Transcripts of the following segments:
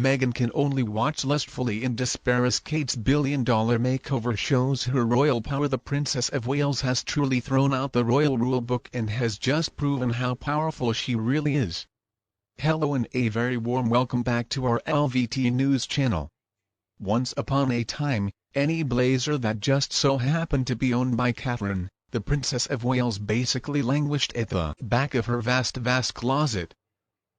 Meghan can only watch lustfully in despair as Kate's billion-dollar makeover shows her royal power. The Princess of Wales has truly thrown out the royal rulebook and has just proven how powerful she really is. Hello and a very warm welcome back to our LVT News channel. Once upon a time, any blazer that just so happened to be owned by Catherine, the Princess of Wales, basically languished at the back of her vast closet.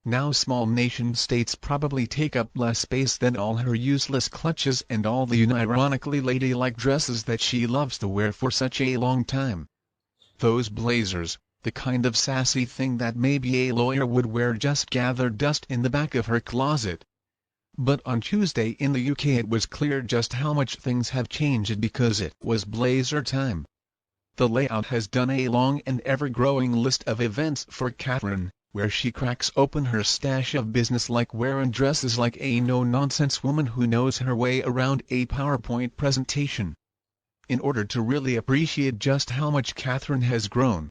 Now small nation-states probably take up less space than all her useless clutches and all the unironically ladylike dresses that she loves to wear for such a long time. Those blazers, the kind of sassy thing that maybe a lawyer would wear, just gathered dust in the back of her closet. But on Tuesday in the UK it was clear just how much things have changed because it was blazer time. The layout has done a long and ever-growing list of events for Catherine, where she cracks open her stash of business-like wear and dresses like a no-nonsense woman who knows her way around a PowerPoint presentation. In order to really appreciate just how much Catherine has grown,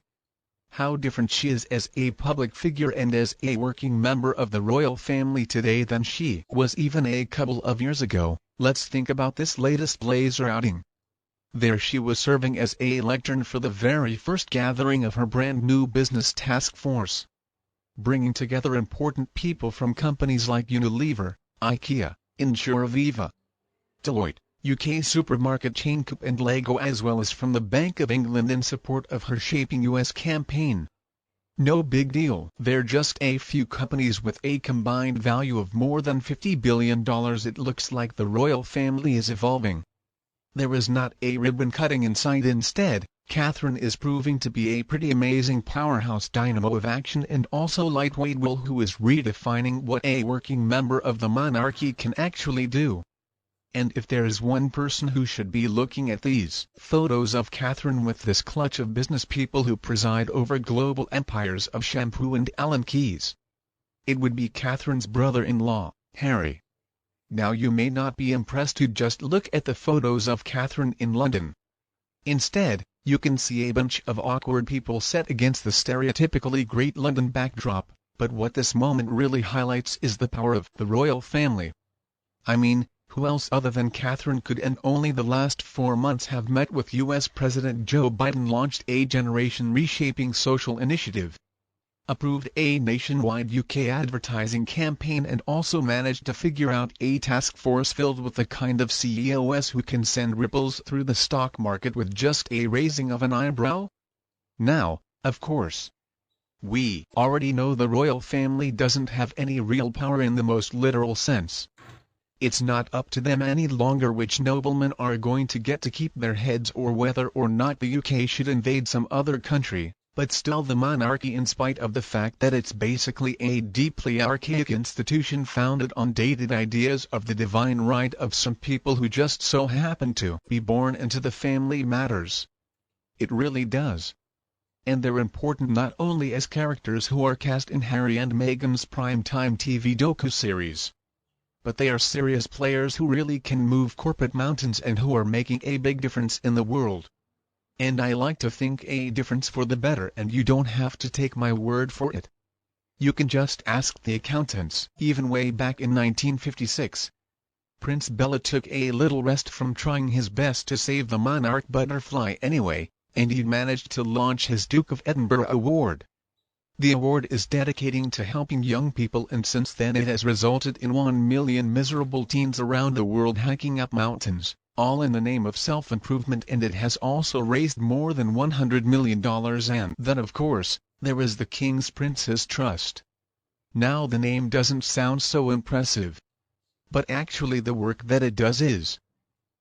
how different she is as a public figure and as a working member of the royal family today than she was even a couple of years ago, let's think about this latest blazer outing. There she was serving as a lectern for the very first gathering of her brand new business task force, bringing together important people from companies like Unilever, IKEA, Insuraviva, Deloitte, UK supermarket chain Coop and Lego, as well as from the Bank of England in support of her Shaping US campaign. No big deal. They're just a few companies with a combined value of more than $50 billion. It looks like the royal family is evolving. There is not a ribbon cutting in sight. Instead, Catherine is proving to be a pretty amazing powerhouse dynamo of action and also lightweight will who is redefining what a working member of the monarchy can actually do. And if there is one person who should be looking at these photos of Catherine with this clutch of business people who preside over global empires of shampoo and Allen keys, it would be Catherine's brother-in-law, Harry. Now you may not be impressed to just look at the photos of Catherine in London. Instead, you can see a bunch of awkward people set against the stereotypically great London backdrop, but what this moment really highlights is the power of the royal family. I mean, who else other than Catherine could in only the last 4 months have met with US President Joe Biden, launched a generation reshaping social initiative, approved a nationwide UK advertising campaign, and also managed to figure out a task force filled with the kind of CEOs who can send ripples through the stock market with just a raising of an eyebrow? Now, of course, we already know the royal family doesn't have any real power in the most literal sense. It's not up to them any longer which noblemen are going to get to keep their heads or whether or not the UK should invade some other country. But still, the monarchy, in spite of the fact that it's basically a deeply archaic institution founded on dated ideas of the divine right of some people who just so happen to be born into the family, matters. It really does. And they're important not only as characters who are cast in Harry and Meghan's primetime TV docu-series, but they are serious players who really can move corporate mountains and who are making a big difference in the world. And I like to think a difference for the better, and you don't have to take my word for it. You can just ask the accountants. Even way back in 1956, Prince Bella took a little rest from trying his best to save the monarch butterfly anyway, and he managed to launch his Duke of Edinburgh Award. The award is dedicating to helping young people, and since then it has resulted in 1 million miserable teens around the world hiking up mountains, all in the name of self-improvement, and it has also raised more than $100 million. And then of course, there is the King's Prince's Trust. Now the name doesn't sound so impressive, but actually the work that it does is.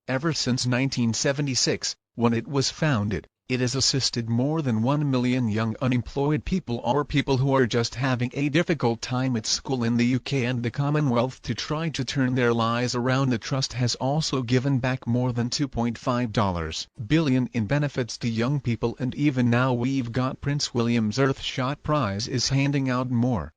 Ever since 1976, when it was founded, it has assisted more than 1 million young unemployed people or people who are just having a difficult time at school in the UK and the Commonwealth to try to turn their lives around. The trust has also given back more than $2.5 billion in benefits to young people, and even now we've got Prince William's Earthshot Prize is handing out more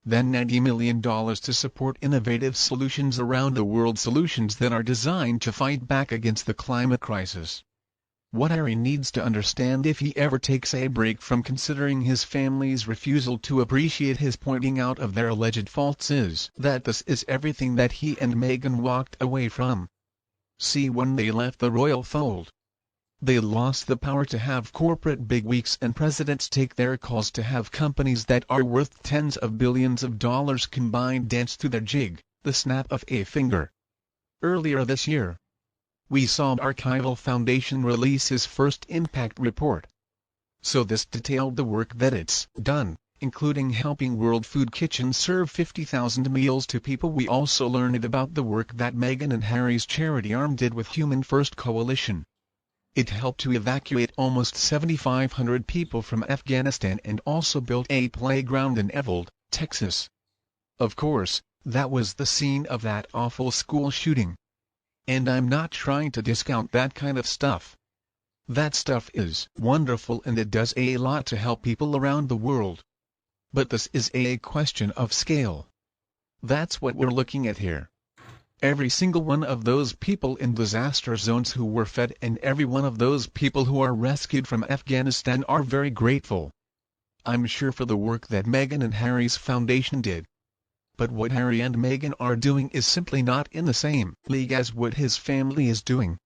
than $90 million to support innovative solutions around the world, solutions that are designed to fight back against the climate crisis. What Harry needs to understand if he ever takes a break from considering his family's refusal to appreciate his pointing out of their alleged faults is that this is everything that he and Meghan walked away from. See, when they left the royal fold, they lost the power to have corporate bigwigs and presidents take their calls, to have companies that are worth tens of billions of dollars combined dance to their jig, the snap of a finger. Earlier this year, we saw Archival Foundation release his first impact report. So this detailed the work that it's done, including helping World Food Kitchen serve 50,000 meals to people. We also learned about the work that Meghan and Harry's charity arm did with Human First Coalition. It helped to evacuate almost 7,500 people from Afghanistan and also built a playground in Evald, Texas. Of course, that was the scene of that awful school shooting. And I'm not trying to discount that kind of stuff. That stuff is wonderful and it does a lot to help people around the world. But this is a question of scale. That's what we're looking at here. Every single one of those people in disaster zones who were fed and every one of those people who are rescued from Afghanistan are very grateful, I'm sure, for the work that Meghan and Harry's foundation did. But what Harry and Meghan are doing is simply not in the same league as what his family is doing.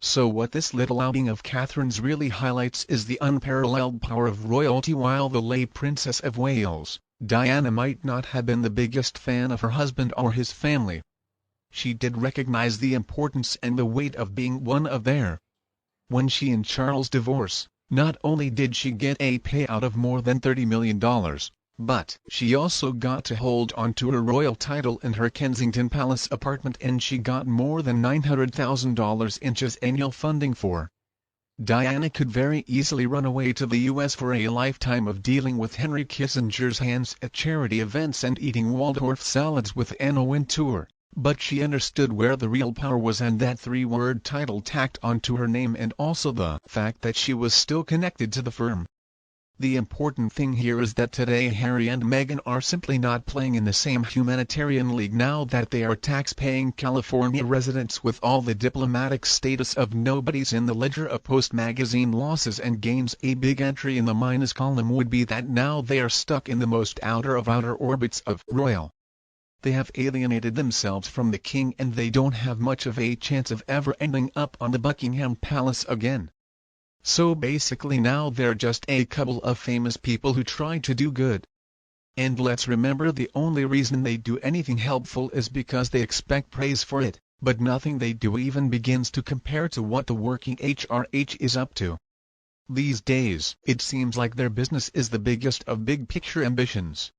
So what this little outing of Catherine's really highlights is the unparalleled power of royalty. While the late Princess of Wales, Diana, might not have been the biggest fan of her husband or his family, she did recognize the importance and the weight of being one of their. When she and Charles divorced, not only did she get a payout of more than $30 million, but she also got to hold on to her royal title in her Kensington Palace apartment, and she got more than $900,000 in just annual funding for. Diana could very easily run away to the US for a lifetime of dealing with Henry Kissinger's hands at charity events and eating Waldorf salads with Anna Wintour, but she understood where the real power was, and that three-word title tacked onto her name, and also the fact that she was still connected to the firm. The important thing here is that today Harry and Meghan are simply not playing in the same humanitarian league now that they are tax-paying California residents with all the diplomatic status of nobodies in the ledger of Post magazine losses and gains. A big entry in the minus column would be that now they are stuck in the most outer of outer orbits of royal. They have alienated themselves from the king and they don't have much of a chance of ever ending up on the Buckingham Palace again. So basically now they're just a couple of famous people who try to do good. And let's remember, the only reason they do anything helpful is because they expect praise for it, but nothing they do even begins to compare to what the working HRH is up to. These days, it seems like their business is the biggest of big-picture ambitions.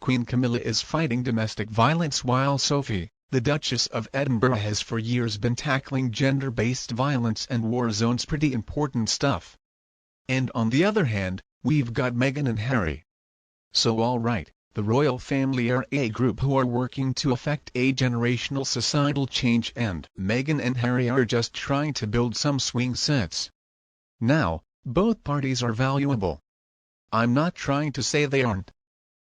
Queen Camilla is fighting domestic violence while Sophie, the Duchess of Edinburgh, has for years been tackling gender-based violence and war zones, pretty important stuff. And on the other hand, we've got Meghan and Harry. So alright, the royal family are a group who are working to effect a generational societal change, and Meghan and Harry are just trying to build some swing sets. Now, both parties are valuable. I'm not trying to say they aren't.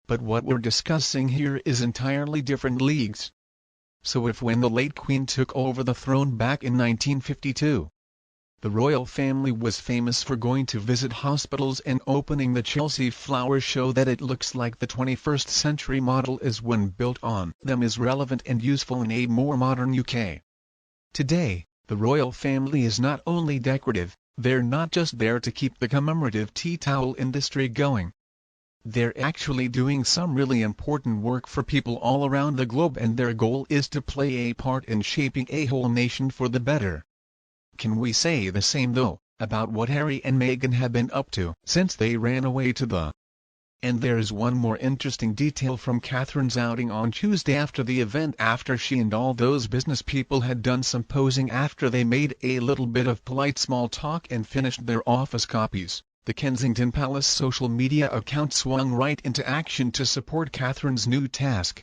But what we're discussing here is entirely different leagues. So if when the late Queen took over the throne back in 1952, the royal family was famous for going to visit hospitals and opening the Chelsea Flower Show, that it looks like the 21st century model is when built on them is relevant and useful in a more modern UK. Today, the royal family is not only decorative, they're not just there to keep the commemorative tea towel industry going. They're actually doing some really important work for people all around the globe, and their goal is to play a part in shaping a whole nation for the better. Can we say the same, though, about what Harry and Meghan have been up to since they ran away to the... And there's one more interesting detail from Catherine's outing on Tuesday after the event. After she and all those business people had done some posing after they made a little bit of polite small talk and finished their office copies, the Kensington Palace social media account swung right into action to support Catherine's new task.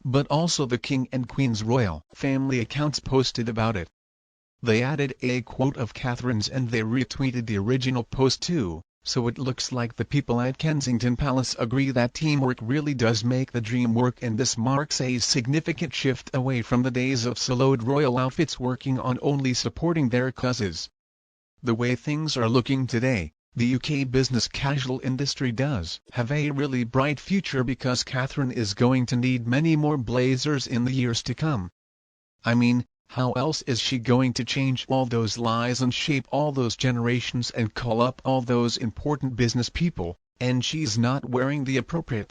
But also the King and Queen's royal family accounts posted about it. They added a quote of Catherine's and they retweeted the original post too, so it looks like the people at Kensington Palace agree that teamwork really does make the dream work, and this marks a significant shift away from the days of siloed royal outfits working on only supporting their causes. The way things are looking today, the UK business casual industry does have a really bright future because Catherine is going to need many more blazers in the years to come. I mean, how else is she going to change all those lies and shape all those generations and call up all those important business people, and she's not wearing the appropriate